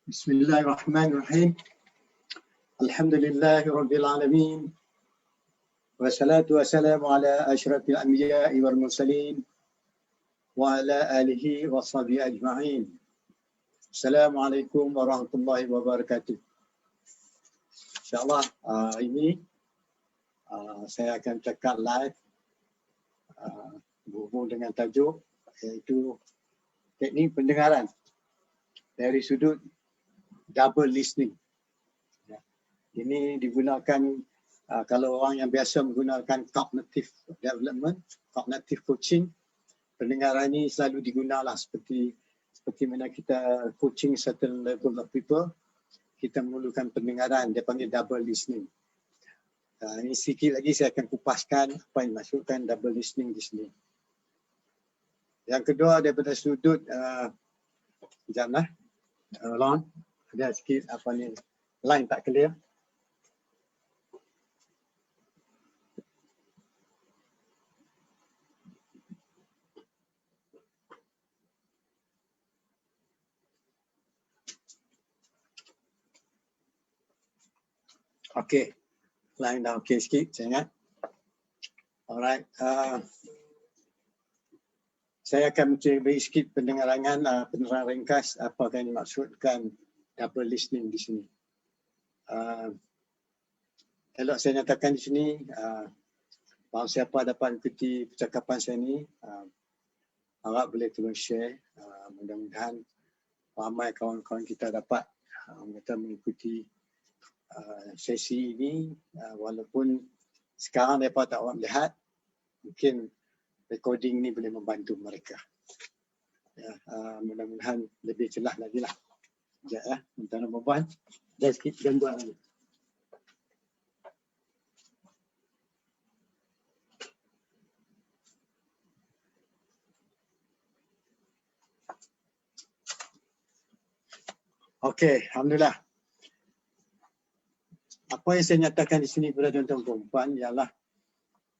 Bismillahirrahmanirrahim. Alhamdulillahi alamin. Wassalatu wassalamu ala asyrafil anbiya'i wal mursalin wa ala alihi wa sahbihi ajma'in. Assalamualaikum warahmatullahi wabarakatuh. InsyaAllah hari ini saya akan cakap live berhubung dengan tajuk iaitu teknik pendengaran dari sudut double listening. Ini digunakan kalau orang yang biasa menggunakan cognitive development, cognitive coaching, pendengaran ini selalu digunakan seperti mana kita coaching certain level of people, kita memerlukan pendengaran, dia panggil double listening. Ini sikit lagi saya akan kupaskan apa yang dimaksudkan double listening di sini. Yang kedua daripada sudut sekejaplah, Lon, ada sikit apa ni, line tak clear. Okey, line dah okey sikit, saya ingat. Alright, saya akan beri sikit pendengaran ringkas apa yang dimaksudkan double listening di sini. Elok saya nyatakan di sini, bahawa siapa dapat ikuti percakapan saya ni, harap boleh tolong share. Mudah-mudahan ramai kawan-kawan kita dapat mengikuti sesi ini, walaupun sekarang mereka tak orang lihat, mungkin recording ni boleh membantu mereka. Ya, mudah-mudahan lebih jelas lagi lah. Sekejap ya, minta nombor beban. Dan sikit gangguan lagi. Okey, Alhamdulillah. Apa yang saya nyatakan di sini kepada tuan-tuan perempuan ialah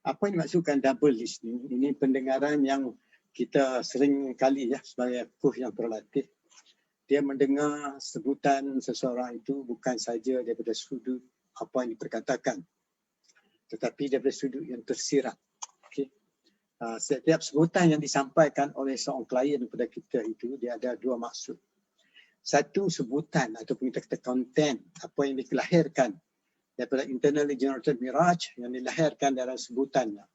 apa yang dimaksudkan double listening. Ini pendengaran yang kita sering kali ya sebagai coach yang terlatih. Dia mendengar sebutan seseorang itu bukan saja daripada sudut apa yang diperkatakan, tetapi daripada sudut yang tersirat. Okay. Setiap sebutan yang disampaikan oleh seorang klien kepada kita itu, dia ada dua maksud. Satu, sebutan ataupun kita kata konten, apa yang dilahirkan daripada internally generated mirage yang dilahirkan dalam sebutannya.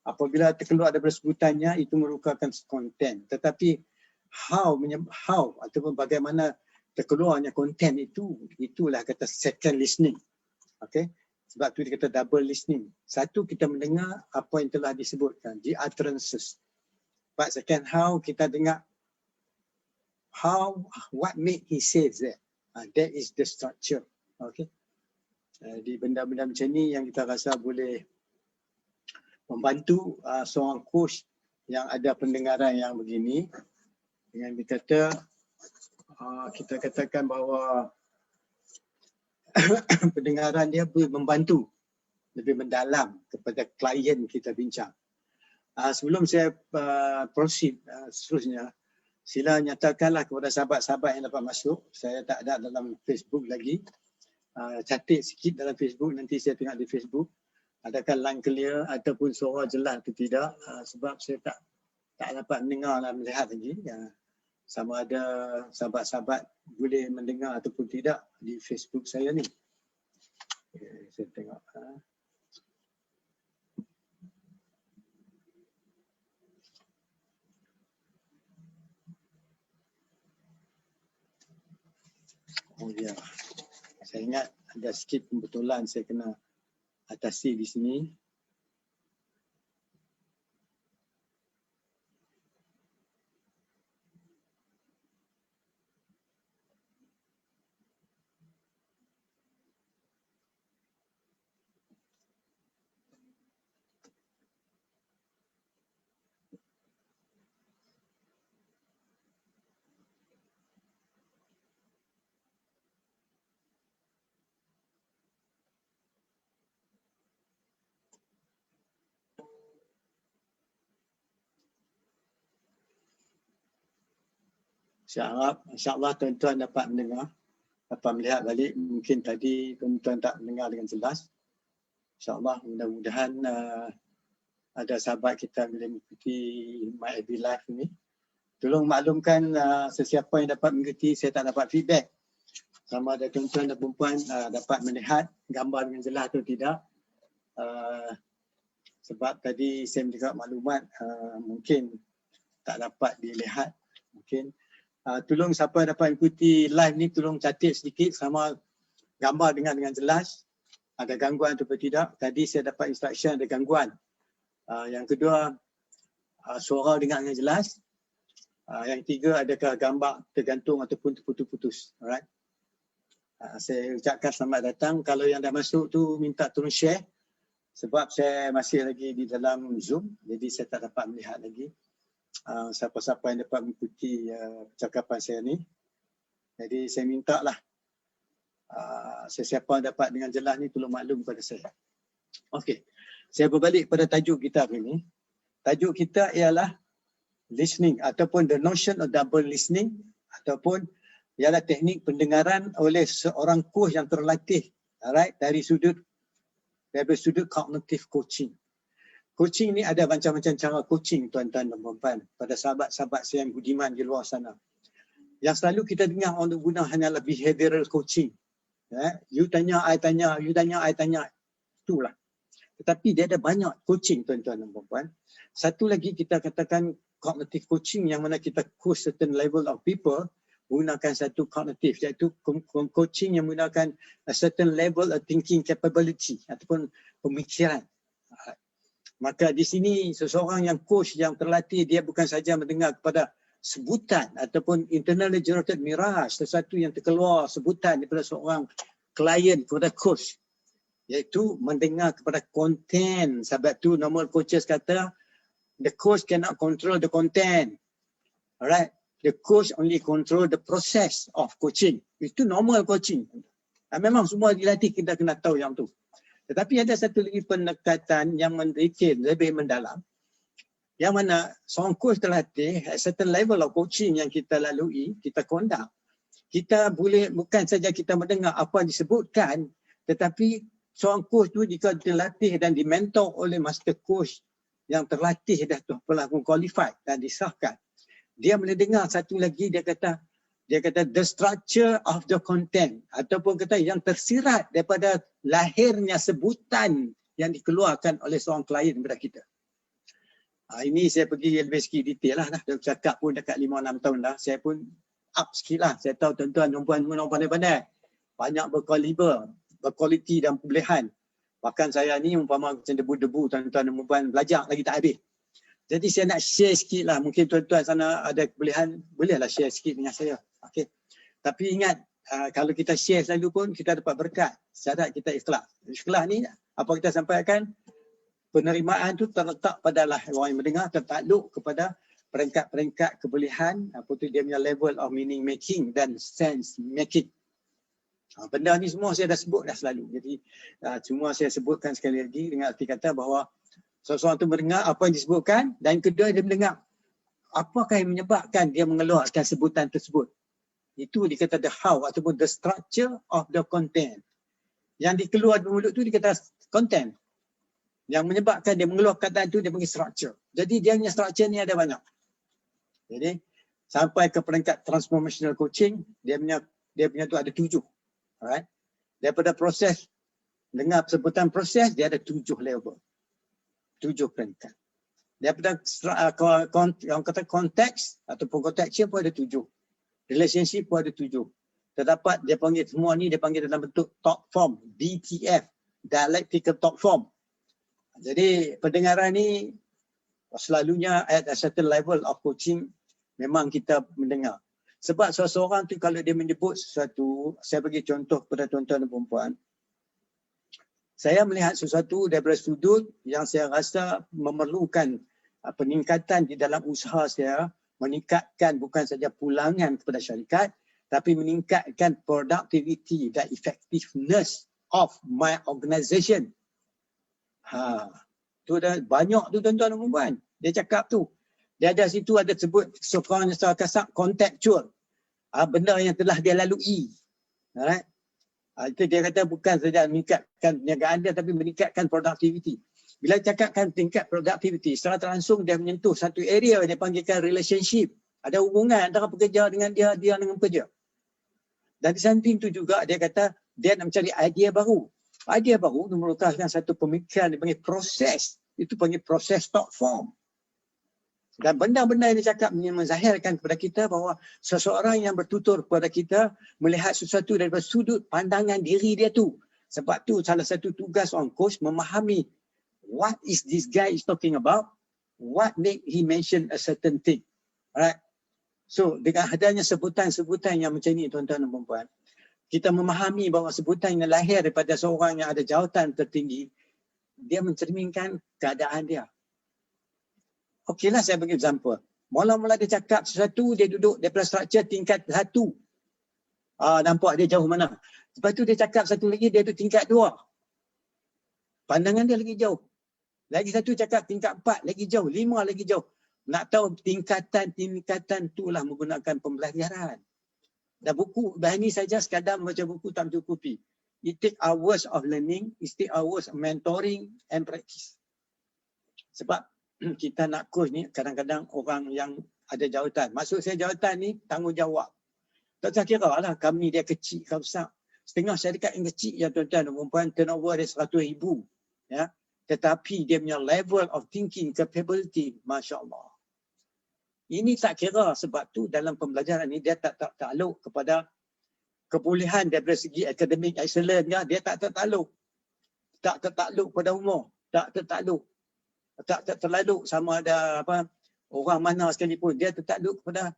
Apabila terkeluar daripada sebutannya, itu merupakan konten. Tetapi how ataupun bagaimana terkeluarnya konten itu, itulah kata second listening. Okay? Sebab tu dia kata double listening. Satu, kita mendengar apa yang telah disebutkan, the utterances. But second, how kita dengar what made he say that. That is the structure. Okay? Di benda-benda macam ni yang kita rasa boleh membantu seorang coach yang ada pendengaran yang begini, dengan dikata kita katakan bahawa pendengaran dia boleh membantu lebih mendalam kepada klien kita bincang. Sebelum saya proceed seterusnya, sila nyatakanlah kepada sahabat-sahabat yang dapat masuk. Saya tak ada dalam Facebook lagi. Cantik sikit dalam Facebook, nanti saya tengok di Facebook. Adakah line clear ataupun suara jelas atau tidak, sebab saya tak dapat mendengar dan melihat lagi. Sama ada sahabat-sahabat boleh mendengar ataupun tidak di Facebook saya ni. Okay, saya tengok. Oh ya, saya ingat ada sikit pembetulan saya kena atasi di sini. Saya harap insya-Allah tuan-tuan dapat mendengar, dapat melihat balik. Mungkin tadi tuan-tuan tak mendengar dengan jelas. InsyaAllah mudah-mudahan ada sahabat kita bila mengikuti MyAB Live ini. Tolong maklumkan sesiapa yang dapat mengikuti, saya tak dapat feedback. Sama ada tuan-tuan dan perempuan dapat melihat gambar dengan jelas atau tidak. Sebab tadi saya mendapat maklumat mungkin tak dapat dilihat. Mungkin tolong siapa dapat ikuti live ni tolong catat sedikit sama gambar dengan jelas. Ada gangguan atau tidak. Tadi saya dapat instruction ada gangguan. Yang kedua, suara dengar dengan jelas. Yang ketiga, adakah gambar tergantung ataupun terputus-putus. Alright. Saya ucapkan selamat datang. Kalau yang dah masuk tu minta tolong share. Sebab saya masih lagi di dalam Zoom. Jadi saya tak dapat melihat lagi siapa-siapa yang dapat mengikuti percakapan saya ni. Jadi saya minta lah sesiapa yang dapat dengan jelas ni tolong maklum kepada saya. Okey. Saya berbalik pada tajuk kita hari ini. Tajuk kita ialah listening ataupun the notion of double listening ataupun ialah teknik pendengaran oleh seorang coach yang terlatih, alright, dari sudut cognitive coaching. Coaching ni ada macam-macam cara coaching tuan-tuan dan puan-puan pada sahabat-sahabat saya yang budiman di luar sana. Yang selalu kita dengar orang guna hanyalah behavioral coaching. You tanya, I tanya, you tanya, I tanya. Itulah. Tetapi dia ada banyak coaching tuan-tuan dan puan-puan. Satu lagi kita katakan cognitive coaching yang mana kita coach certain level of people menggunakan satu cognitive, iaitu coaching yang menggunakan a certain level of thinking capability ataupun pemikiran. Maka di sini seseorang yang coach yang terlatih dia bukan saja mendengar kepada sebutan ataupun internally generated mirage, sesuatu yang terkeluar sebutan daripada seorang klien kepada coach, iaitu mendengar kepada konten. Sebab tu normal coaches kata the coach cannot control the content. Alright, the coach only control the process of coaching. Itu normal coaching. Memang semua dilatih kita kena tahu yang tu. Tetapi ada satu lagi pendekatan yang mendetail lebih mendalam, yang mana seorang coach terlatih at certain level of coaching yang kita lalui, kita conduct. Kita boleh bukan saja kita mendengar apa yang disebutkan, tetapi seorang coach tu jika dilatih dan dimentor oleh master coach yang terlatih dah tu pelakon qualified dan disahkan, dia boleh dengar satu lagi, dia kata the structure of the content ataupun kata yang tersirat daripada lahirnya sebutan yang dikeluarkan oleh seorang klien kepada kita. Ini saya pergi lebih sikit detail lah. Dah cakap pun dekat 5-6 tahun dah. Saya pun up sikit lah. Saya tahu tuan-tuan perempuan pandai-pandai. Banyak berkaliber, berkualiti dan pilihan. Bahkan saya ni umpama macam debu-debu tuan-tuan dan perempuan belajar lagi tak habis. Jadi saya nak share sikit lah. Mungkin tuan-tuan sana ada kebolehan, bolehlah share sikit dengan saya. Okay. Tapi ingat, kalau kita share selalu pun kita dapat berkat. Syarat kita ikhlas. Ikhlas ni apa kita sampaikan, penerimaan tu terletak pada orang yang mendengar, tertakluk kepada peringkat-peringkat kebolehan, apa tu dia punya level of meaning making dan sense making. Benda ni semua saya dah sebut dah selalu. Jadi cuma saya sebutkan sekali lagi dengan arti kata bahawa seseorang tu mendengar apa yang disebutkan, dan kedua dia mendengar apakah yang menyebabkan dia mengeluarkan sebutan tersebut. Itu dikata the how ataupun the structure of the content. Yang dikeluar dari mulut tu dikata content. Yang menyebabkan dia mengeluarkan kata itu dia panggil structure. Jadi dia punya structure ni ada banyak. Jadi sampai ke peringkat transformational coaching, dia punya tu ada 7. Alright. Daripada proses, dengar sebutan proses, dia ada 7 level. 7 peringkat. Daripada yang kata konteks ataupun contextual pun ada 7. Relationship pun ada 7. Terdapat dia panggil semua ni dia panggil dalam bentuk thought form, DTF, dialectical thought form. Jadi pendengaran ni selalunya at a certain level of coaching memang kita mendengar. Sebab seseorang tu kalau dia menyebut sesuatu, saya bagi contoh kepada tuan-tuan dan puan-puan. Saya melihat sesuatu daripada sudut yang saya rasa memerlukan peningkatan di dalam usaha saya, meningkatkan bukan saja pulangan kepada syarikat, tapi meningkatkan productivity dan effectiveness of my organisation. Tu dah banyak tu tuan-tuan dan puan. Dia cakap tu. Dia ada situ ada sebut sekurang-kurangnya secara kasar contextual. benda yang telah dia lalui. Alright? Itu dia kata bukan saja meningkatkan perniagaan dia tapi meningkatkan produktiviti. Bila cakapkan tingkat produktiviti, secara terlangsung dia menyentuh satu area yang dipanggilkan relationship. Ada hubungan antara pekerja dengan dia dengan pekerja. Dan di samping itu juga dia kata dia nak mencari idea baru. Idea baru memerlukan satu pemikiran dipanggil proses. Itu panggil proses thought form. Dan benda-benda yang dia cakap menzahirkan kepada kita bahawa seseorang yang bertutur kepada kita melihat sesuatu daripada sudut pandangan diri dia tu. Sebab tu salah satu tugas seorang coach memahami what is this guy is talking about, what make he mention a certain thing. Alright. So dengan adanya sebutan-sebutan yang macam ni tuan-tuan dan puan-puan, kita memahami bahawa sebutan yang lahir daripada seorang yang ada jawatan tertinggi, dia mencerminkan keadaan dia. Okeylah saya bagi example. Mula-mula dia cakap sesuatu, dia duduk daripada struktur tingkat 1. Nampak dia jauh mana. Lepas tu dia cakap satu lagi, dia duduk tingkat 2. Pandangan dia lagi jauh. Lagi satu cakap tingkat 4, lagi jauh. 5 lagi jauh. Nak tahu tingkatan itulah menggunakan pembelajaran. Dan buku bahani saja sekadar membaca buku tak mencukupi. It take hours of learning, it take hours of mentoring and practice. Sebab kita nak coach ni kadang-kadang orang yang ada jawatan. Maksud saya jawatan ni tanggungjawab. Tak saya kira lah kami dia kecil ke besar. Setengah syarikat yang kecil ya tuan-tuan dan puan-puan turnover dia 100,000. Ya. Tetapi dia punya level of thinking capability, Masya Allah. Ini tak kira sebab tu dalam pembelajaran ni dia tak takluk kepada kebolehan daripada segi akademik excellent dia tak tertakluk. Tak tertakluk pada umur. Tak tertakluk. Tak terlalu sama ada orang mana sekalipun. Dia tertakluk kepada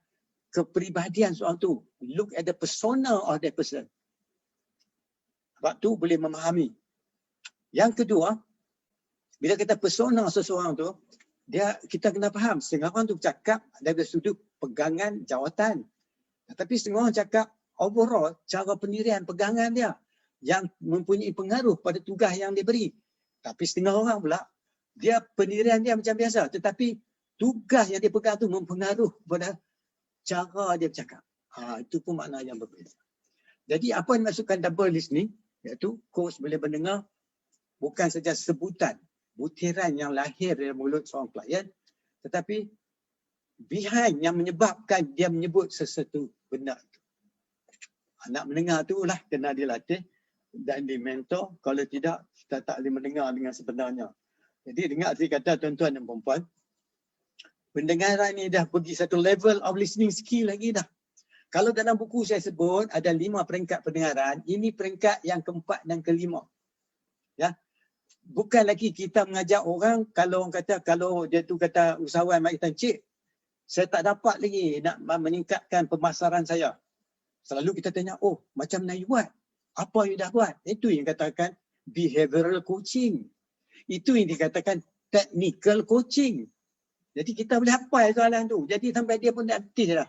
kepribadian seorang tu. Look at the persona of that person. Sebab tu boleh memahami. Yang kedua, bila kita persona seseorang tu, kita kena faham. Setengah orang tu cakap dari sudut pegangan jawatan. Tapi setengah orang cakap overall cara pendirian pegangan dia yang mempunyai pengaruh pada tugas yang dia beri. Tapi setengah orang pula dia pendirian dia macam biasa tetapi tugas yang dia pegang tu mempengaruh pada cara dia bercakap. Itu pun makna yang berbeza. Jadi apa yang dimaksudkan double listening iaitu coach boleh mendengar bukan saja sebutan, butiran yang lahir dari mulut seorang klien tetapi behind yang menyebabkan dia menyebut sesuatu benda itu. Nak mendengar tu lah kena dilatih dan dimentor. Kalau tidak kita tak boleh mendengar dengan sebenarnya. Jadi dengar saya kata tuan-tuan dan puan-puan, pendengaran ni dah pergi satu level of listening skill lagi dah. Kalau dalam buku saya sebut ada 5 peringkat pendengaran, ini peringkat yang keempat dan kelima. Ya. Bukan lagi kita mengajar orang kalau orang kata kalau dia tu kata usahawan mari kata cik, saya tak dapat lagi nak meningkatkan pemasaran saya. Selalu kita tanya, oh macam mana you buat? Apa you dah buat? Itu yang katakan behavioral coaching. Itu yang dikatakan technical coaching. Jadi kita boleh hafal soalan tu. Jadi sampai dia pun dah aktif dah.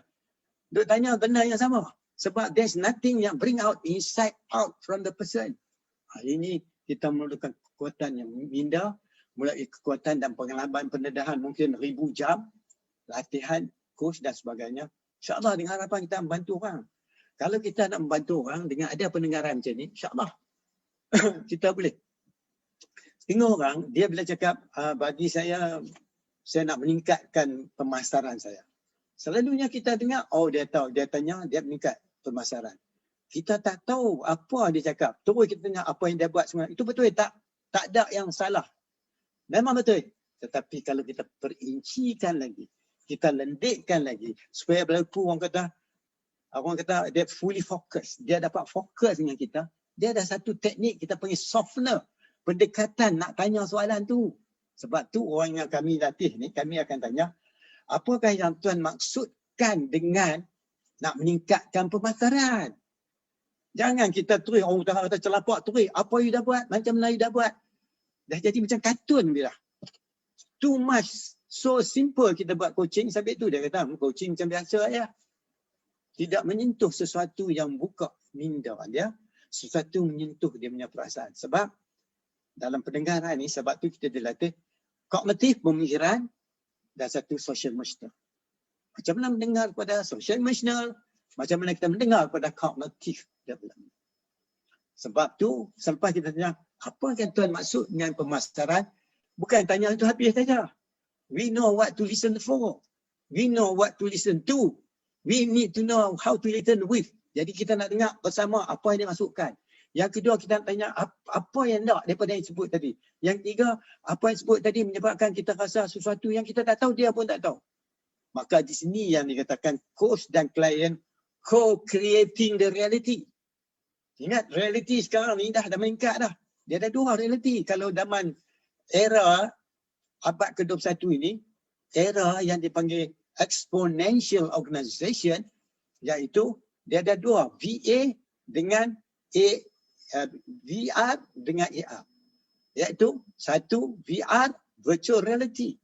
Duk tanya benda yang sama. Sebab there's nothing yang bring out insight out from the person. Ini kita memerlukan kekuatan yang minda, mulai kekuatan dan pengalaman pendedahan mungkin 1000 jam, latihan, coach dan sebagainya. InsyaAllah dengan harapan kita membantu orang. Kalau kita nak membantu orang dengan ada pendengaran macam ni, insyaAllah kita boleh. Tengok orang, dia bila cakap, bagi saya nak meningkatkan pemasaran saya. Selalunya kita dengar, oh dia tahu, dia tanya, dia meningkat pemasaran. Kita tak tahu apa dia cakap. Terus kita tanya apa yang dia buat sebenarnya. Itu betul tak? Tak ada yang salah. Memang betul. Tetapi kalau kita perincikan lagi, kita lendekkan lagi, supaya berlaku orang kata dia fully fokus. Dia dapat fokus dengan kita. Dia ada satu teknik kita panggil softener. Pendekatan nak tanya soalan tu. Sebab tu orang yang kami latih ni, kami akan tanya, apakah yang Tuan maksudkan dengan nak meningkatkan pemasaran? Jangan kita terus, orang utara kata celapak terus, apa you dah buat? Macam mana you dah buat? Dah jadi macam kartun dia dah. Too much, so simple kita buat coaching, sebab itu dia kata, coaching macam biasa ya. Tidak menyentuh sesuatu yang buka minda dia, sesuatu menyentuh dia punya perasaan. Sebab dalam pendengaran ni, sebab tu kita dilatih kognitif pemikiran dan satu social emotional. Macam mana mendengar kepada social emotional, Macam mana kita mendengar pada cognitive development. Sebab tu, selepas kita tanya, apa yang Tuan maksud dengan pemasaran? Bukan tanya itu habis saja. We know what to listen for. We know what to listen to. We need to know how to listen with. Jadi kita nak dengar bersama apa yang dia masukkan. Yang kedua, kita nak tanya apa yang nak daripada yang sebut tadi. Yang ketiga, apa yang sebut tadi menyebabkan kita rasa sesuatu yang kita tak tahu, dia pun tak tahu. Maka di sini yang dikatakan coach dan klien co-creating the reality. Ingat, reality sekarang ni dah meningkat dah. Dia ada dua reality. Kalau zaman era abad ke-21 ini, era yang dipanggil exponential organization, iaitu dia ada dua, VA dengan VR dengan AR. Iaitu satu VR, virtual reality.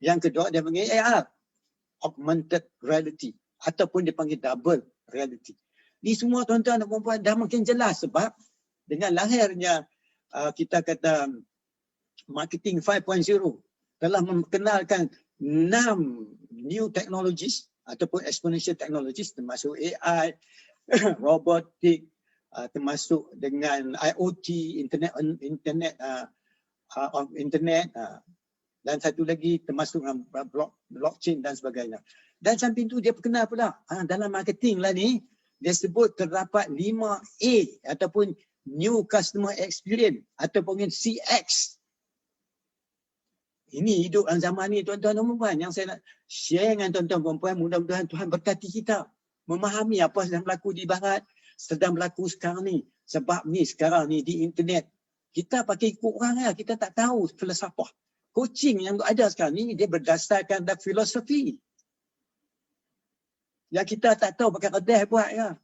Yang kedua dia panggil AR, augmented reality. Ataupun dipanggil double reality. Ini semua tuan-tuan dan puan-puan dah makin jelas sebab dengan lahirnya kita kata marketing 5.0 telah memperkenalkan 6 new technologies ataupun exponential technologies termasuk AI, robotik, termasuk dengan IoT, internet dan satu lagi termasuk blockchain dan sebagainya. Dan samping tu dia perkenal pula dalam marketing lah ni, dia sebut terdapat 5A ataupun New Customer Experience ataupun CX. Ini hidup dalam zaman ni tuan-tuan dan puan-puan. Yang saya nak share dengan tuan-tuan dan puan-puan, mudah-mudahan Tuhan berkati kita memahami apa sedang berlaku di barat, sedang berlaku sekarang ni. Sebab ni sekarang ni di internet, kita pakai ikut orang lah, kita tak tahu filsafah. Coaching yang ada sekarang ni, dia berdasarkan pada filosofi. Yang kita tak tahu pakai kedai buat ya.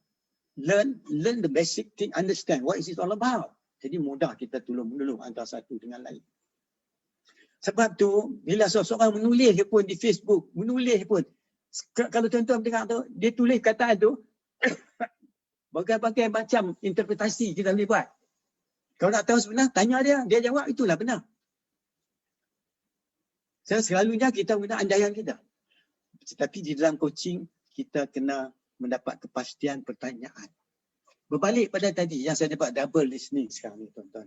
Learn the basic thing, understand what is it all about. Jadi mudah kita tolong-menolong antara satu dengan lain. Sebab tu, bila seseorang menulis pun di Facebook, menulis pun, kalau tuan-tuan dengar tu, dia tulis kata tu, berbagai macam interpretasi kita boleh buat. Kalau nak tahu sebenar, tanya dia, dia jawab itulah benar. Selalunya kita guna andaian kita. Tetapi di dalam coaching, kita kena mendapat kepastian pertanyaan. Berbalik pada tadi yang saya dapat double listening sekarang ni tuan-tuan.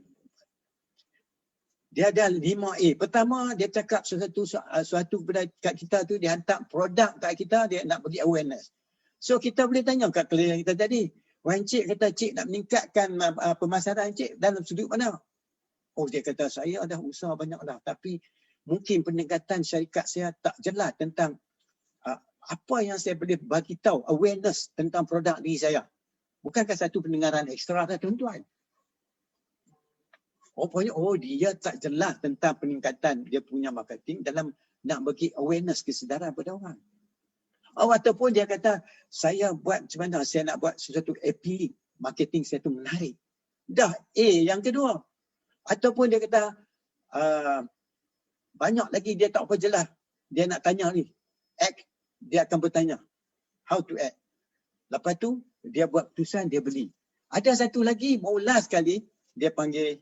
Dia ada 5A. Pertama dia cakap sesuatu kepada kat kita tu, dia hantar produk kat kita, dia nak bagi awareness. So kita boleh tanya kat klien kita tadi, wah Encik kata Cik nak meningkatkan pemasaran Encik dalam sudut mana? Oh dia kata saya dah usaha banyak dah, tapi mungkin pendekatan syarikat saya tak jelas tentang apa yang saya boleh bagi tahu, awareness tentang produk diri saya. Bukankah satu pendengaran ekstra dah tuan-tuan? Oh dia tak jelas tentang peningkatan dia punya marketing dalam nak bagi awareness, kesedaran pada orang. Ataupun dia kata saya buat macam mana, saya nak buat sesuatu appealing, marketing saya tu menarik. Dah yang kedua. Ataupun dia kata banyak lagi dia tak apa jelas. Dia nak tanya ni, act. Dia akan bertanya, how to act. Lepas tu, dia buat keputusan, dia beli. Ada satu lagi, mula sekali, dia panggil,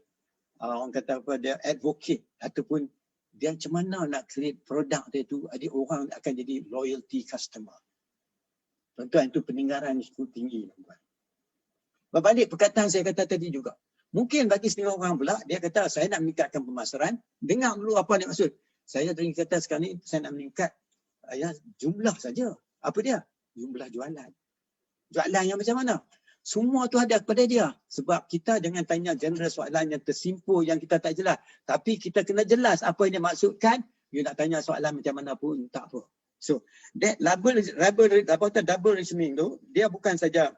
orang kata apa, dia advocate. Ataupun dia macam mana nak create produk dia tu, adik orang akan jadi loyalty customer. Tuan-tuan, itu pendengaran cukup tinggi. Berbalik perkataan saya kata tadi juga. Mungkin bagi setengah orang pula, dia kata, saya nak meningkatkan pemasaran. Dengar dulu apa dia maksud. Saya tadi kata sekarang ni, saya nak meningkat jumlah saja. Apa dia? Jumlah jualan. Jualan yang macam mana? Semua tu ada kepada dia. Sebab kita jangan tanya general soalan yang tersimpul, yang kita tak jelas. Tapi kita kena jelas apa yang dia maksudkan. You nak tanya soalan macam mana pun, tak apa. So, that double reasoning tu, dia bukan saja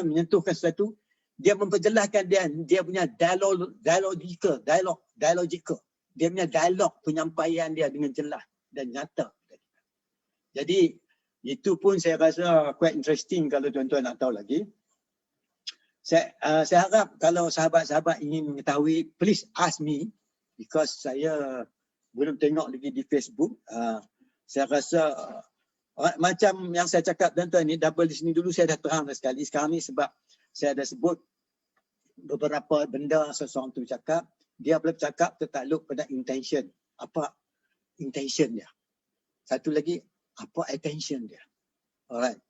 menyentuhkan sesuatu, dia memperjelaskan dia punya dialogical. Dia punya dialog penyampaian dia dengan jelas dan nyata. Jadi itu pun saya rasa quite interesting kalau tuan-tuan nak tahu lagi. Saya harap kalau sahabat-sahabat ingin mengetahui, please ask me, because saya belum tengok lagi di Facebook. Saya rasa macam yang saya cakap tuan-tuan ni, double di sini dulu saya dah terang sekali. Sekarang ni sebab saya dah sebut beberapa benda seseorang tu cakap, dia boleh cakap tertakluk pada intention. Apa intention dia? Satu lagi, apa attention dia? Alright.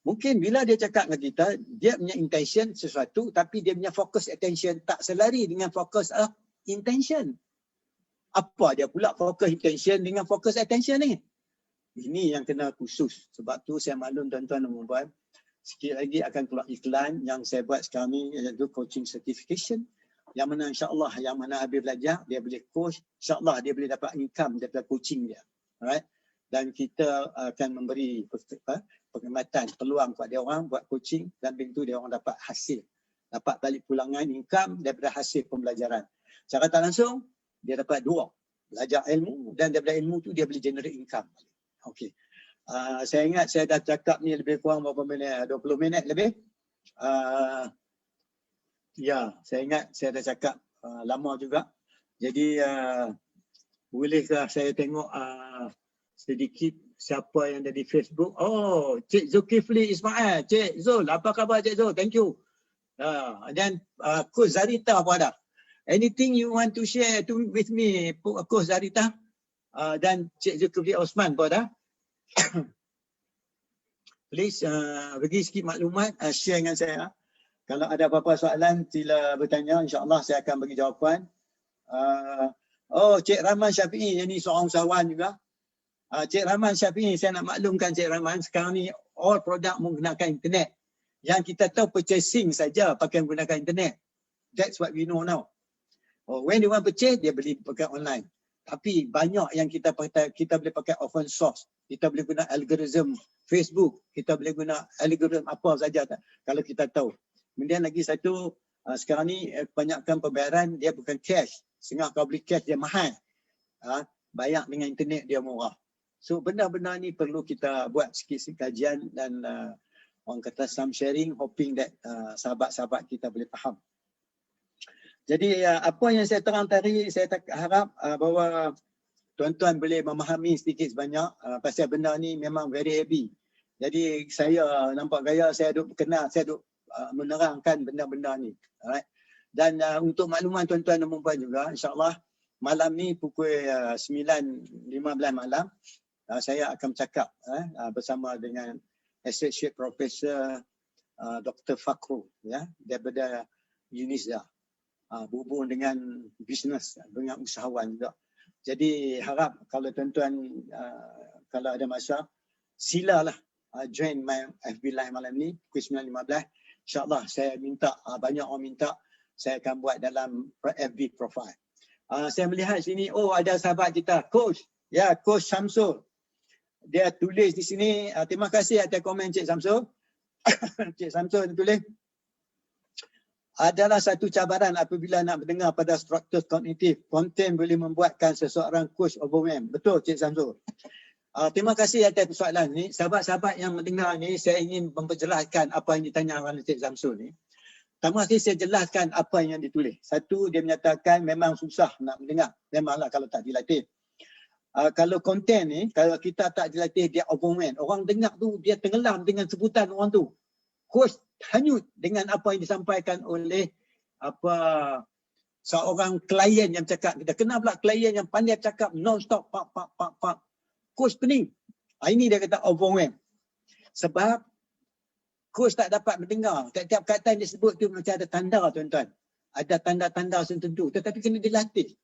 Mungkin bila dia cakap dengan kita, dia punya intention sesuatu tapi dia punya fokus attention tak selari dengan fokus intention. Apa dia pula fokus intention dengan fokus attention ni? Ini yang kena khusus. Sebab tu saya maklum tuan-tuan dan puan-puan, sikit lagi akan keluar iklan yang saya buat sekarang ni, iaitu coaching certification. Yang mana insyaAllah, yang mana habis belajar, dia boleh coach, insyaAllah dia boleh dapat income daripada coaching dia. Alright? Dan kita akan memberi perkhidmatan, peluang kepada dia orang buat coaching, dan begitu dia orang dapat hasil. Dapat balik pulangan income daripada hasil pembelajaran. Secara tak langsung, dia dapat dua. Belajar ilmu dan daripada ilmu tu dia boleh generate income. Okey. Saya ingat saya dah cakap ni lebih kurang berapa minit? 20 minit lebih. Ya, saya ingat saya dah cakap lama juga. Jadi bolehkah saya tengok sedikit siapa yang ada di Facebook? Oh, Cik Zulkifli Ismail. Cik Zul, apa khabar Cik Zul? Thank you. Dan Coach Zarita apa ada? Anything you want to share with me, Coach Zarita? Dan Cik Zulkifli Osman apa ada? Please bagi sikit maklumat, share dengan saya. Kalau ada apa-apa soalan, sila bertanya. InsyaAllah saya akan bagi jawapan. Oh, Cik Rahman Syafi'i, yang ni seorang usahawan juga. Cik Rahman Syafi'i, saya nak maklumkan Cik Rahman, sekarang ni all produk menggunakan internet. Yang kita tahu purchasing saja pakai menggunakan internet. That's what we know now. When they want purchase, dia beli pakai online. Tapi banyak yang kita boleh pakai open source. Kita boleh guna algoritma Facebook. Kita boleh guna algoritma apa saja kalau kita tahu. Kemudian lagi satu, sekarang ni kebanyakan pembayaran dia bukan cash. Sehingga kalau beli cash dia mahal. Bayar dengan internet dia murah. So benda-benda ni perlu kita buat sikit-sikit kajian dan orang kata some sharing, hoping that sahabat-sahabat kita boleh faham. Jadi apa yang saya terang tadi, saya harap bahawa tuan-tuan boleh memahami sedikit sebanyak pasal benda ni memang very heavy. Jadi saya nampak gaya saya duk kenal, saya duk menerangkan benda-benda ni. Alright. Dan untuk makluman tuan-tuan dan puan juga, insyaAllah malam ni pukul 9.15 malam, saya akan bercakap bersama dengan Associate Professor Dr. Fakru daripada UNISDA. Berhubung dengan bisnes, dengan usahawan juga. Jadi harap kalau tuan-tuan kalau ada masa, silalah join my FB Live malam ni pukul 9.15. InsyaAllah saya minta, banyak orang minta, saya akan buat dalam FB profile. Saya melihat sini, oh ada sahabat kita, Coach. Ya, Coach Samsul. Dia tulis di sini, terima kasih atas komen Cik Samsul. Cik Samsul tulis, adalah satu cabaran apabila nak mendengar pada struktur kognitif. Konten boleh membuatkan seseorang coach overwhelmed. Betul Cik Samsul. Terima kasih atas persoalan ni. Sahabat-sahabat yang mendengar ni, saya ingin memperjelaskan apa yang ditanya oleh Cik Samsul ni. Pertama sekali saya jelaskan apa yang ditulis. Satu, dia menyatakan memang susah nak mendengar. Memanglah kalau tak dilatih. Kalau konten ni, kalau kita tak dilatih, dia overwhelmed. Orang dengar tu, dia tenggelam dengan sebutan orang tu. Coach hanyut dengan apa yang disampaikan oleh seorang klien yang cakap. Kita kenal pula klien yang pandai cakap non-stop. Pak. Coach pening. Ini dia kata overwhelmed. Sebab coach tak dapat mendengar. Tiap-tiap kata yang disebut tu macam ada tanda tuan-tuan. Ada tanda-tanda tertentu. Tetapi kena dilatih.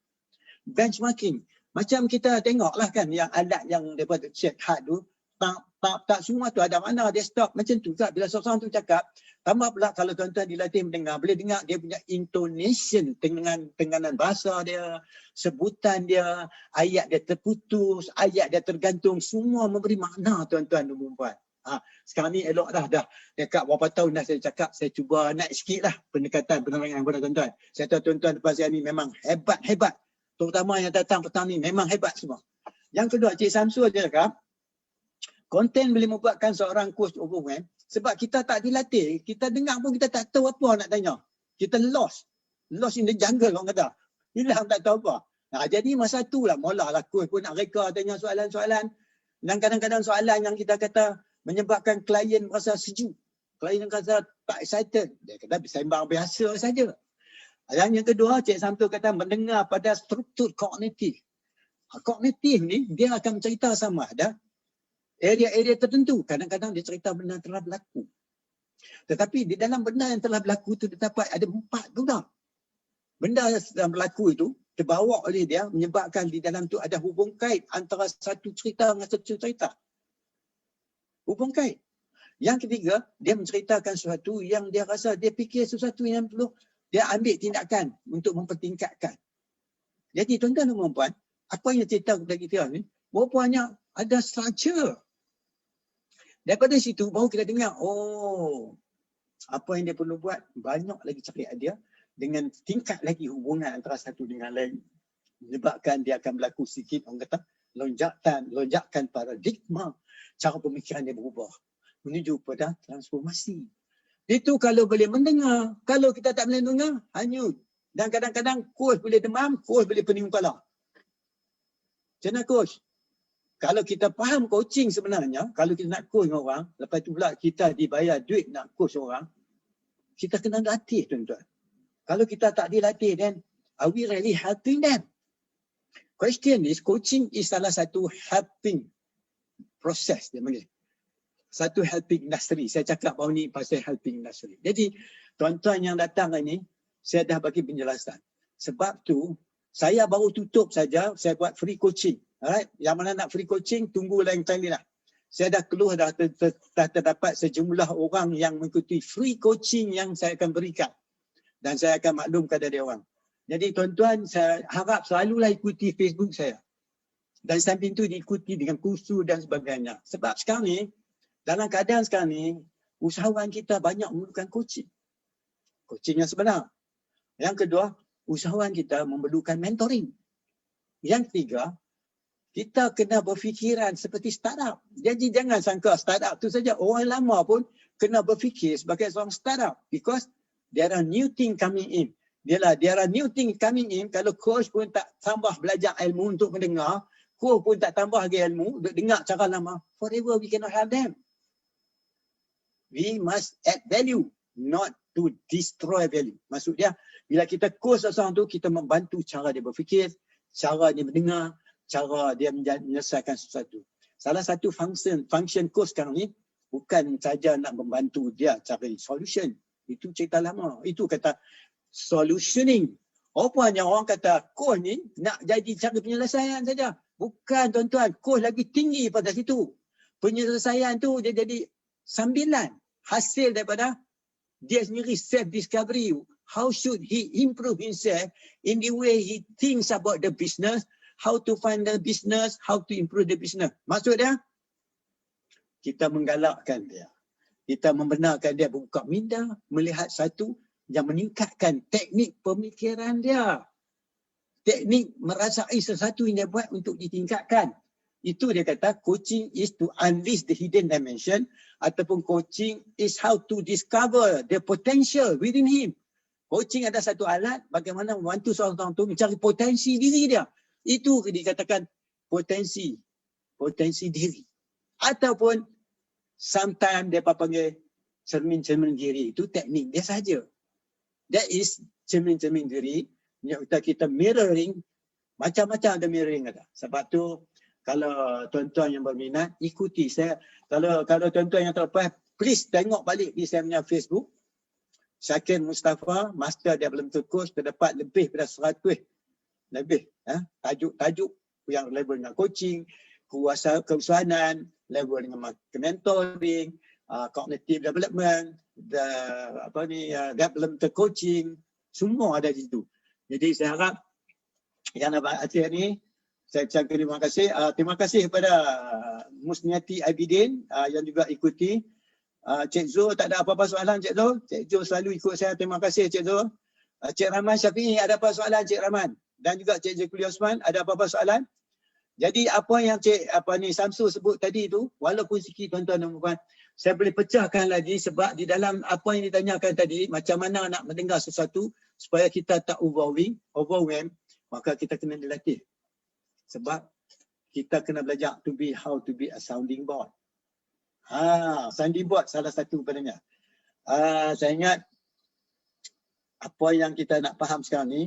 Benchmarking. Macam kita tengoklah kan yang alat yang daripada check heart tu. Tak semua tu ada makna. Dia stop macam tu. Bila seorang tu cakap. Tambah pula kalau tuan-tuan dilatih mendengar. Boleh dengar dia punya intonation. Tenganan bahasa dia. Sebutan dia. Ayat dia terputus. Ayat dia tergantung. Semua memberi makna tuan-tuan dan puan-puan. Sekarang ni elok dah dekat berapa tahun dah saya cakap, saya cuba naik sikit lah pendekatan penerangan kepada tuan-tuan. Saya tahu tuan-tuan depan saya ni memang hebat. Terutama yang datang petang ni memang hebat semua. Yang kedua, Cik Samsul dia cakap, konten boleh membuatkan seorang coach overwhelmed sebab kita tak dilatih. Kita dengar pun kita tak tahu apa nak tanya. Kita lost in the jungle orang kata. Hilang tak tahu apa. Jadi masa tu lah mulalah coach pun nak reka tanya soalan-soalan. Dan kadang-kadang soalan yang kita kata menyebabkan klien merasa sejuk. Klien rasa tak excited. Dia kata sembang biasa saja. Dan yang kedua, Cik Samsul kata mendengar pada struktur kognitif. Kognitif ni dia akan cerita sama ada area-area tertentu. Kadang-kadang dia cerita benda yang telah berlaku. Tetapi di dalam benda yang telah berlaku itu terdapat ada 4 guna. Benda yang berlaku itu terbawa oleh dia menyebabkan di dalam tu ada hubung kait antara satu cerita dengan satu cerita. Hubung kait. Yang ketiga, dia menceritakan sesuatu yang dia rasa, dia fikir sesuatu yang perlu dia ambil tindakan untuk mempertingkatkan. Jadi tuan-tuan dan puan-puan, apa yang cerita kepada kita ni, rupanya ada structure. Daripada situ baru kita dengar, oh, apa yang dia perlu buat, banyak lagi cari dia dengan tingkat lagi hubungan antara satu dengan lain. Menyebabkan dia akan berlaku sikit, orang kata, lonjakan paradigma, cara pemikiran dia berubah menuju pada transformasi. Itu kalau boleh mendengar. Kalau kita tak boleh dengar, hanyut. Dan kadang-kadang coach boleh demam, coach boleh pening kepala. Macam mana coach? Kalau kita faham coaching sebenarnya, kalau kita nak coach orang, lepas tu pula kita dibayar duit nak coach orang, kita kena latih tuan-tuan. Kalau kita tak dilatih, then are we really helping them? Question is, coaching is salah satu helping process dia panggil. Satu helping industry. Saya cakap baru ni pasal helping industry. Jadi, tuan-tuan yang datang ini, saya dah bagi penjelasan. Sebab tu, saya baru tutup saja, saya buat free coaching. Alright? Yang mana nak free coaching, tunggu lain kali lah. Saya dah keluar, dah terdapat sejumlah orang yang mengikuti free coaching yang saya akan berikan. Dan saya akan maklum kepada dia orang. Jadi tuan-tuan, saya harap selalulah ikuti Facebook saya. Dan samping itu diikuti dengan kursus dan sebagainya. Sebab sekarang ni, dalam keadaan sekarang ni, usahawan kita banyak memerlukan coaching. Coaching yang sebenar. Yang kedua, usahawan kita memerlukan mentoring. Yang ketiga, kita kena berfikiran seperti startup. Jadi jangan sangka startup tu saja. Orang lama pun kena berfikir sebagai seorang startup. Because there are new thing coming in. There are new thing coming in. Kalau coach pun tak tambah belajar ilmu untuk mendengar, coach pun tak tambah lagi ilmu untuk dengar cara lama, forever we cannot have them. We must add value, not to destroy value. Maksud dia, bila kita coach seseorang tu, kita membantu cara dia berfikir, cara dia mendengar, cara dia menyelesaikan sesuatu. Salah satu function coach sekarang ni, bukan saja nak membantu dia cari solution. Itu cerita lama. Itu kata solutioning. Rupanya orang kata coach ni nak jadi cara penyelesaian saja. Bukan tuan-tuan, coach lagi tinggi pada situ. Penyelesaian tu dia jadi sambilan. Hasil daripada dia sendiri self-discovery. How should he improve himself in the way he thinks about the business, how to find the business, how to improve the business. Maksud dia, kita menggalakkan dia. Kita membenarkan dia buka minda, melihat satu yang meningkatkan teknik pemikiran dia. Teknik merasai sesuatu yang dia buat untuk ditingkatkan. Itu dia kata coaching is to unleash the hidden dimension ataupun coaching is how to discover the potential within him. Coaching ada satu alat bagaimana membantu seorang tu mencari potensi diri dia. Itu dikatakan potensi diri. Ataupun sometimes dia panggil cermin-cermin diri. Itu teknik dia saja. That is cermin-cermin diri. Kita mirroring, macam-macam ada mirroring ada. Sebab tu kalau tuan-tuan yang berminat, ikuti saya. Kalau tuan-tuan yang terlepas, please tengok balik di saya punya Facebook. Syakir Mustafa, Master Development Coach, terdapat lebih daripada 100 lebih tajuk-tajuk yang level dengan coaching, keusahanan, level dengan mentoring, cognitive development, development coaching, semua ada di situ. Jadi saya harap yang dapat akhir ni, saya ucapkan terima kasih. Terima kasih kepada Musniati Abidin yang juga ikuti. Cik Zul, tak ada apa-apa soalan Cik Zul? Cik Zul selalu ikut saya. Terima kasih Cik Zul. Cik Rahman Syafi'i, ada apa soalan Cik Rahman? Dan juga Cik Zekuli Osman, ada apa-apa soalan? Jadi apa yang Cik Samsul sebut tadi tu, walaupun sikit tuan-tuan dan puan, saya boleh pecahkan lagi sebab di dalam apa yang ditanyakan tadi, macam mana nak mendengar sesuatu supaya kita tak overwhelm, maka kita kena dilatih. Sebab kita kena belajar how to be a sounding board. Sounding board salah satu padanya. Saya ingat apa yang kita nak faham sekarang ni,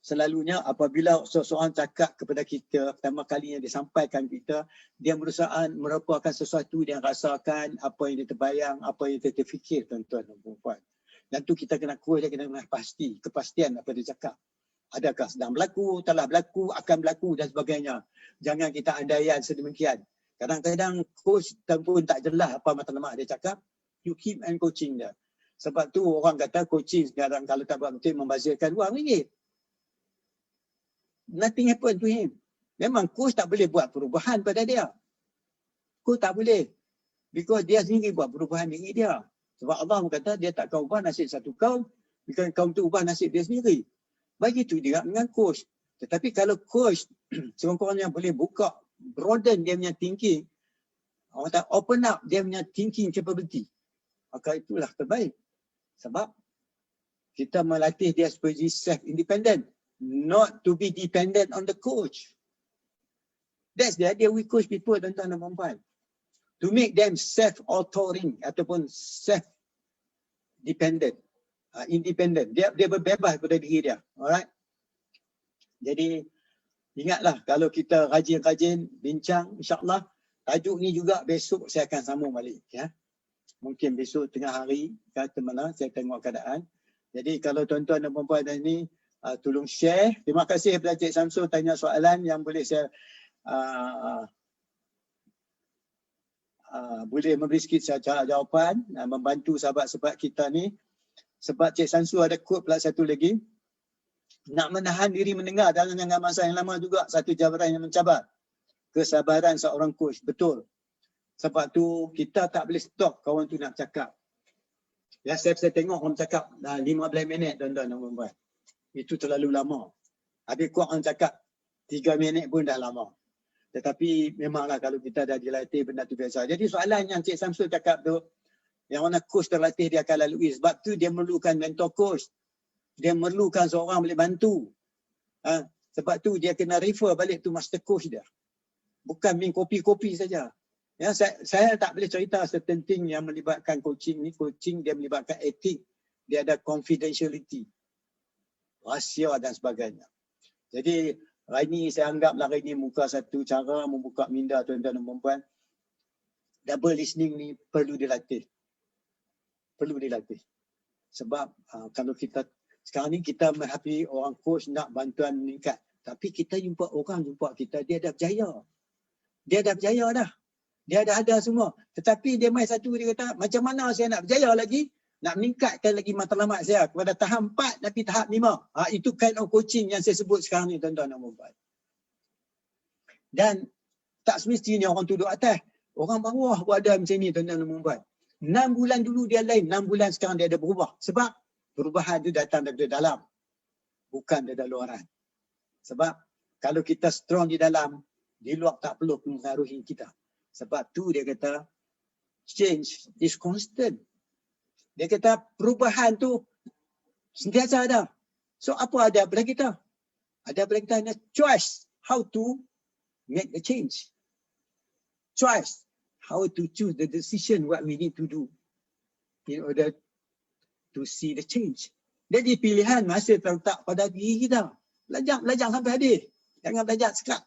selalunya apabila seseorang cakap kepada kita, pertama kalinya dia sampaikan kita, dia merupakan sesuatu yang rasakan, apa yang dia terbayang, apa yang dia terfikir, tuan-tuan dan puan-puan. Dan tu kita kena kena kepastian apa dia cakap. Adakah sedang berlaku, telah berlaku, akan berlaku dan sebagainya. Jangan kita andaian sedemikian. Kadang-kadang coach pun tak jelas apa matlamat dia cakap, you keep and coaching dia. Sebab tu orang kata coaching sekarang kalau tak buat betul membazirkan wang ringgit. Nothing happen to him. Memang coach tak boleh buat perubahan pada dia. Coach tak boleh. Because dia sendiri buat perubahan diri dia. Sebab Allah kata dia takkan ubah nasib satu kaum, bukan kaum tu ubah nasib dia sendiri. Begitu juga dengan coach. Tetapi kalau coach sekurang-kurangnya boleh buka, broaden dia punya thinking, orang kata open up dia punya thinking capability, maka itulah terbaik. Sebab kita melatih dia supaya self-independent, not to be dependent on the coach. That's the idea we coach people, tuan-tuan dan puan-puan. To make them self-authoring ataupun self-dependent, independent. Dia berbebas pada diri dia. Alright? Jadi, ingatlah kalau kita rajin-rajin bincang, insyaAllah, tajuk ni juga besok saya akan sambung balik. Ya. Mungkin besok tengah hari, kata mana, saya tengok keadaan. Jadi, kalau tuan-tuan dan puan-puan ni, tolong share. Terima kasih kepada Cik Samsul tanya soalan yang boleh saya boleh memberi sikit jawapan, membantu sahabat-sahabat kita ni. Sebab Cik Samsul ada quote pula satu lagi. Nak menahan diri mendengar dalam jangka masa yang lama juga satu cabaran yang mencabar. Kesabaran seorang coach, betul. Sebab tu kita tak boleh stop kawan tu nak cakap. Ya, saya tengok orang cakap 15 minit tuan-tuan dan puan-puan. Itu terlalu lama. Habis kuat orang cakap 3 minit pun dah lama. Tetapi memanglah kalau kita dah dilatih benda tu biasa. Jadi soalan yang Cik Samsul cakap tu, yang mana coach terlatih dia akan lalui. Sebab tu dia memerlukan mentor coach. Dia memerlukan seorang boleh bantu. Sebab tu dia kena refer balik tu master coach dia. Bukan main kopi-kopi saja. Ya, saya tak boleh cerita certain thing yang melibatkan coaching ni. Coaching dia melibatkan etik. Dia ada confidentiality, rahsia dan sebagainya. Jadi hari ini saya anggaplah hari ini muka satu cara membuka minda tuan-tuan dan puan-puan. Double listening ni perlu dilatih. Perlu dilatih. Sebab kalau kita sekarang ni kita menghadapi orang coach nak bantuan meningkat. Tapi kita jumpa orang kita, dia dah berjaya. Dia dah berjaya dah. Dia dah ada semua. Tetapi dia main satu, dia kata macam mana saya nak berjaya lagi? Nak meningkatkan lagi matlamat saya kepada tahap 4 tapi tahap 5. Itu kind of coaching yang saya sebut sekarang ni tuan-tuan dan puan-puan. Dan tak semestinya orang tu duduk atas. Orang bawah pun ada macam ni tuan-tuan dan puan-puan. 6 bulan dulu dia lain, 6 bulan sekarang dia ada berubah. Sebab perubahan itu datang daripada dalam. Bukan daripada luaran. Sebab kalau kita strong di dalam, di luar tak perlu mempengaruhi kita. Sebab tu dia kata change is constant. Dia kata perubahan tu sentiasa ada. So apa ada pada kita? Ada pada kita hanya choice how to make the change. Choice how to choose the decision what we need to do in order to see the change. Jadi pilihan masih terletak pada diri kita. Belajar sampai habis. Jangan belajar sekat.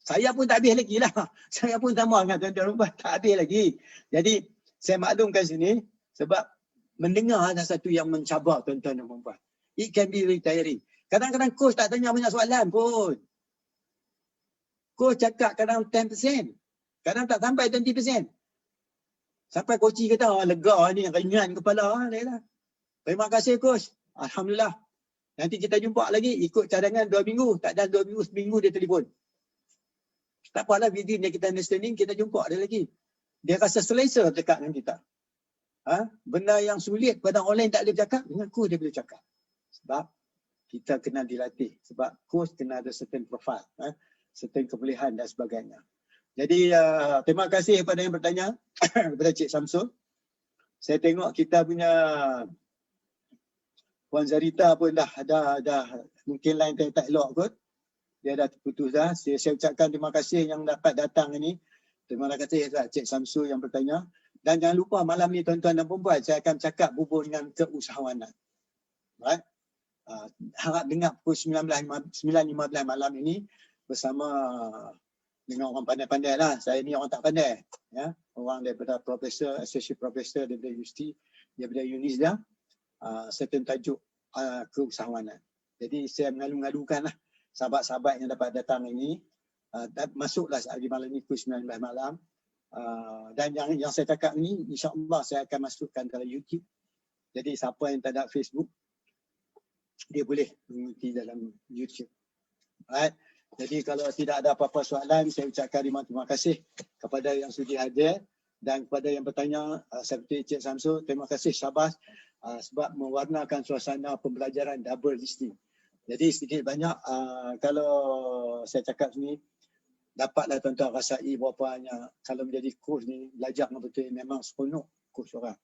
Saya pun tak habis lagi lah. Saya pun sama dengan tuan-tuan rumah, tak habis lagi. Jadi saya maklumkan sini sebab mendengar ada satu yang mencabar tuan-tuan dan puan-puan. It can be very tiring. Kadang-kadang coach tak tanya banyak soalan pun. Coach cakap kadang 10%. Kadang tak sampai 20%. Sampai coach kata, lega ni, ringan kepala. Terima kasih coach. Alhamdulillah. Nanti kita jumpa lagi, ikut cadangan 2 minggu. Tak ada 2 minggu, seminggu dia telefon. Tak apalah, within dia kita understanding, kita jumpa dia lagi. Dia rasa selesa cakap dengan kita. Benda yang sulit pada orang lain tak boleh cakap, dengan coach dia boleh cakap. Sebab kita kena dilatih. Sebab coach kena ada certain profile, certain kebolehan dan sebagainya. Jadi terima kasih kepada yang bertanya, kepada Cik Samsul. Saya tengok kita punya Puan Zarita pun dah mungkin line tak elok kot. Dia dah terputus dah. Saya ucapkan terima kasih yang dapat datang ini. Terima kasih Cik Samsul yang bertanya. Dan jangan lupa malam ni tuan-tuan dan puan-puan, saya akan cakap hubung dengan keusahawanan. Right? Harap dengar pukul 9.15 malam ini bersama dengan orang pandai-pandai lah. Saya ni orang tak pandai. Ya. Orang daripada profesor, associate professor daripada UST, daripada UNISDA, serta tajuk keusahawanan. Jadi saya mengalu-ngalukan lah sahabat-sahabat yang dapat datang ini, masuklah hari malam ni pukul 9 malam. Dan yang saya cakap ni, insyaAllah saya akan masukkan dalam YouTube. Jadi siapa yang tak ada Facebook, dia boleh mengikuti dalam YouTube. Alright. Jadi kalau tidak ada apa-apa soalan, saya ucapkan terima kasih kepada yang sudi hadir dan kepada yang bertanya, seperti Cik Samsul, terima kasih Syabas sebab mewarnakan suasana pembelajaran double listening. Jadi sedikit banyak kalau saya cakap sini, dapatlah tuan-tuan rasai berapanya kalau menjadi coach ni, belajar betul memang seronok coach orang.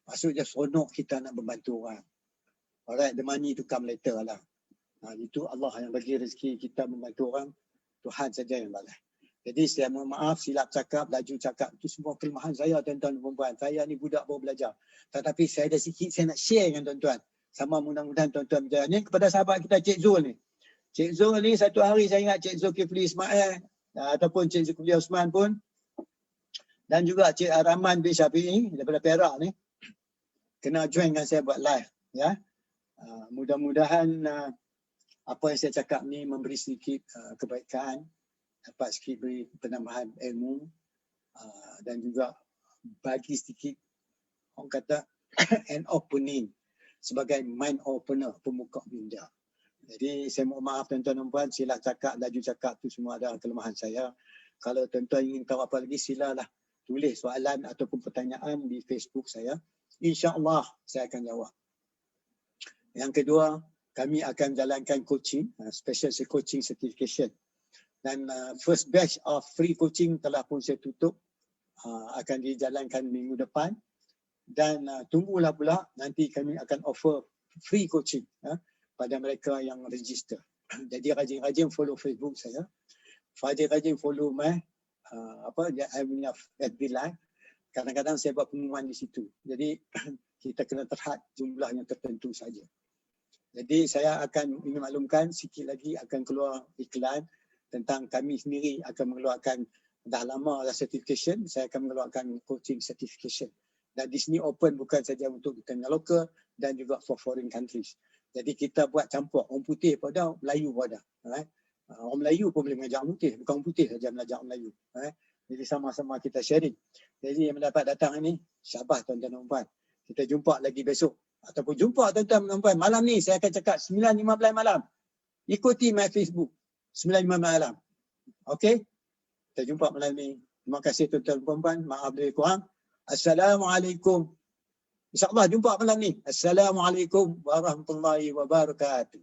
Maksudnya seronok kita nak membantu orang. Alright, the money to come later lah. Itu Allah yang bagi rezeki kita membantu orang, Tuhan saja yang balas. Jadi saya mohon maaf silap cakap, laju cakap, itu semua kelemahan saya tuan-tuan dan puan-puan. Saya ni budak baru belajar. Tetapi saya ada sikit saya nak share dengan tuan-tuan. Sama mudah-mudahan tuan-tuan berjaya. Ni kepada sahabat kita Cik Zul ni. Cik Zul ni satu hari saya ingat Cik Zulkifli Ismail ataupun Cik Zulkifli Osman pun, dan juga Cik Rahman bin Syafi'i daripada Perak ni kena join dengan saya buat live. Ya. Mudah-mudahan apa yang saya cakap ni memberi sedikit kebaikan, dapat sedikit beri penambahan ilmu dan juga bagi sedikit orang kata an opening sebagai mind opener, pembuka minda. Jadi saya mohon maaf tuan-tuan dan puan, silap cakap, laju cakap tu semua ada kelemahan saya. Kalau tuan-tuan ingin tahu apa lagi, silalah tulis soalan ataupun pertanyaan di Facebook saya. InsyaAllah saya akan jawab. Yang kedua, kami akan jalankan coaching, special coaching certification. Dan first batch of free coaching telah pun saya tutup, akan dijalankan minggu depan. Dan tunggulah pula nanti kami akan offer free coaching pada mereka yang register. Jadi rajin-rajin follow Facebook saya. Rajin-rajin follow FB Live. Kadang-kadang saya buat pengumuman di situ. Jadi kita kena terhad jumlah yang tertentu saja. Jadi saya akan ingin maklumkan sikit lagi akan keluar iklan tentang kami sendiri akan mengeluarkan, dah lama dah certification, saya akan mengeluarkan coaching certification. Dan di sini open bukan saja untuk kita yang lokal dan juga for foreign countries. Jadi kita buat campur, orang putih pun ada, Melayu pun ada. Orang Melayu pun boleh mengajar orang putih, bukan orang putih saja mengajar orang Melayu. Jadi sama-sama kita sharing. Jadi yang mendapat datang ini, syabas tuan-tuan dan puan. Kita jumpa lagi besok. Ataupun jumpa tuan-tuan dan puan. Malam ni saya akan cakap 9.15 malam. Ikuti my Facebook 9.15 malam. Okey? Kita jumpa malam ni. Terima kasih tuan-tuan dan puan. Maaf lebih kurang. Assalamualaikum. InsyaAllah jumpa malam ni. Assalamualaikum warahmatullahi wabarakatuh.